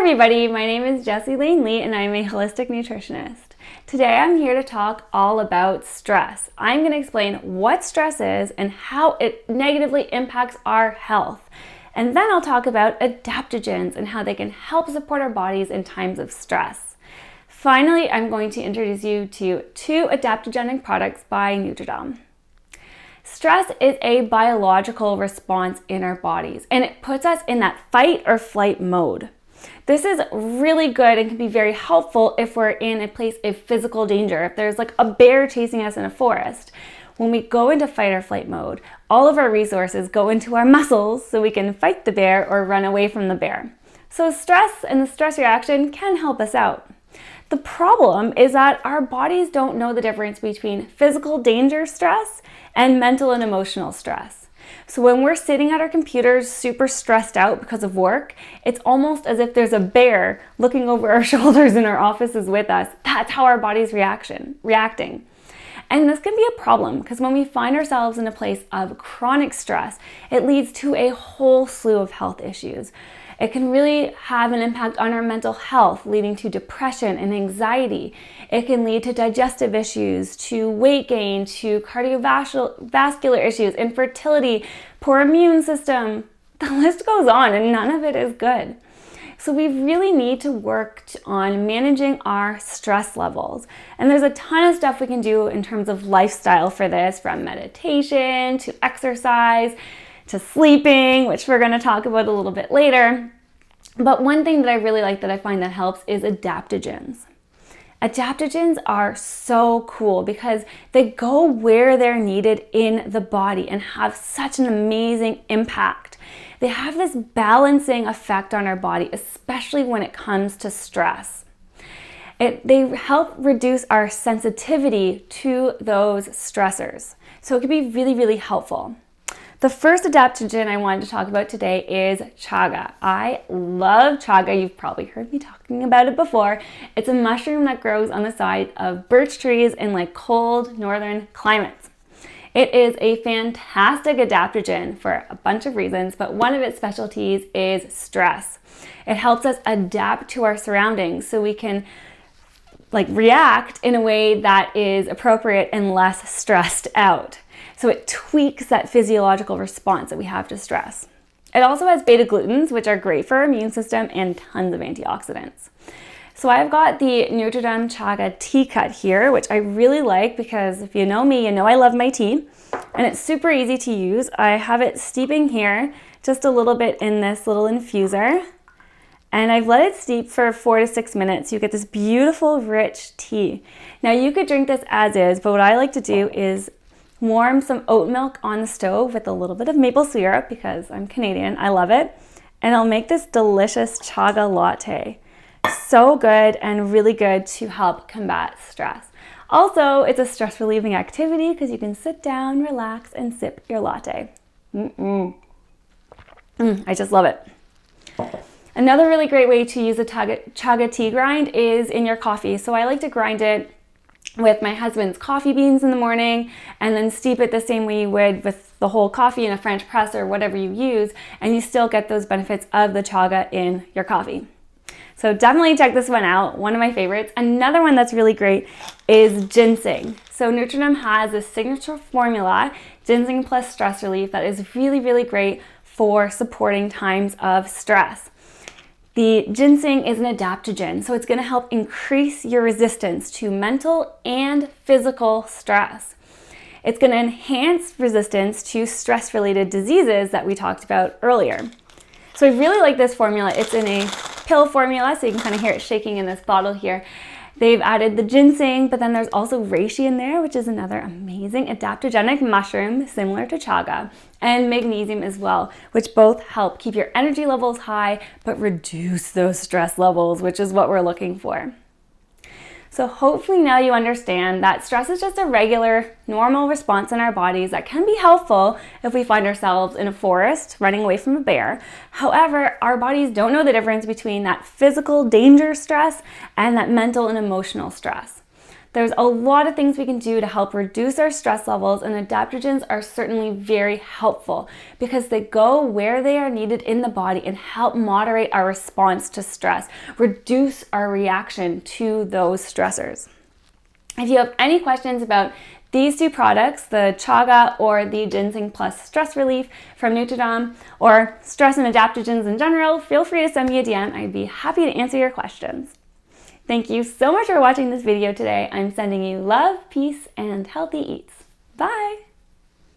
everybody, my name is Jessie Lane Lee and I'm a holistic nutritionist. Today I'm here to talk all about stress. I'm going to explain what stress is and how it negatively impacts our health. And then I'll talk about adaptogens and how they can help support our bodies in times of stress. Finally, I'm going to introduce you to 2 adaptogenic products by Nutridom. Stress is a biological response in our bodies, and it puts us in that fight or flight mode. This is really good and can be very helpful if we're in a place of physical danger. If there's like a bear chasing us in a forest, when we go into fight or flight mode, all of our resources go into our muscles so we can fight the bear or run away from the bear. So stress and the stress reaction can help us out. The problem is that our bodies don't know the difference between physical danger stress and mental and emotional stress. So when we're sitting at our computers super stressed out because of work, it's almost as if there's a bear looking over our shoulders in our offices with us. That's how our body's reacting. And this can be a problem because when we find ourselves in a place of chronic stress, it leads to a whole slew of health issues. It can really have an impact on our mental health, leading to depression and anxiety. It can lead to digestive issues, to weight gain, to cardiovascular issues, infertility, poor immune system. The list goes on and none of it is good. So we really need to work on managing our stress levels. And there's a ton of stuff we can do in terms of lifestyle for this, from meditation to exercise, to sleeping, which we're going to talk about a little bit later. But one thing that I really like that I find that helps is adaptogens. Adaptogens are so cool because they go where they're needed in the body and have such an amazing impact. They have this balancing effect on our body, especially when it comes to stress. They help reduce our sensitivity to those stressors. So it can be really, really helpful. The first adaptogen I wanted to talk about today is Chaga. I love Chaga. You've probably heard me talking about it before. It's a mushroom that grows on the side of birch trees in like cold northern climates. It is a fantastic adaptogen for a bunch of reasons, but one of its specialties is stress. It helps us adapt to our surroundings so we can react in a way that is appropriate and less stressed out. So it tweaks that physiological response that we have to stress. It also has beta-glucans, which are great for our immune system, and tons of antioxidants. So I've got the Nutridom Chaga tea cut here, which I really like because if you know me, you know I love my tea. And it's super easy to use. I have it steeping here just a little bit in this little infuser. And I've let it steep for 4 to 6 minutes. You get this beautiful, rich tea. Now you could drink this as is, but what I like to do is warm some oat milk on the stove with a little bit of maple syrup because I'm Canadian, I love it. And I'll make this delicious Chaga latte. So good and really good to help combat stress. Also, it's a stress relieving activity because you can sit down, relax, and sip your latte. I just love it. Another really great way to use a Chaga tea grind is in your coffee. So I like to grind it with my husband's coffee beans in the morning and then steep it the same way you would with the whole coffee in a French press or whatever you use, and you still get those benefits of the Chaga in your coffee. So definitely check this one out, one of my favorites. Another one that's really great is ginseng. So Nutridom has a signature formula, ginseng plus stress relief, that is really, really great for supporting times of stress. The ginseng is an adaptogen, so it's going to help increase your resistance to mental and physical stress. It's going to enhance resistance to stress-related diseases that we talked about earlier. So I really like this formula. It's in a pill formula, so you can kind of hear it shaking in this bottle here. They've added the ginseng, but then there's also reishi in there, which is another amazing adaptogenic mushroom similar to chaga, and magnesium as well, which both help keep your energy levels high, but reduce those stress levels, which is what we're looking for. So hopefully now you understand that stress is just a regular, normal response in our bodies that can be helpful if we find ourselves in a forest running away from a bear. However, our bodies don't know the difference between that physical danger stress and that mental and emotional stress. There's a lot of things we can do to help reduce our stress levels, and adaptogens are certainly very helpful because they go where they are needed in the body and help moderate our response to stress, reduce our reaction to those stressors. If you have any questions about these two products, the Chaga or the Ginseng Plus Stress Relief from Nutridom, or stress and adaptogens in general, feel free to send me a DM. I'd be happy to answer your questions. Thank you so much for watching this video today. I'm sending you love, peace, and healthy eats. Bye!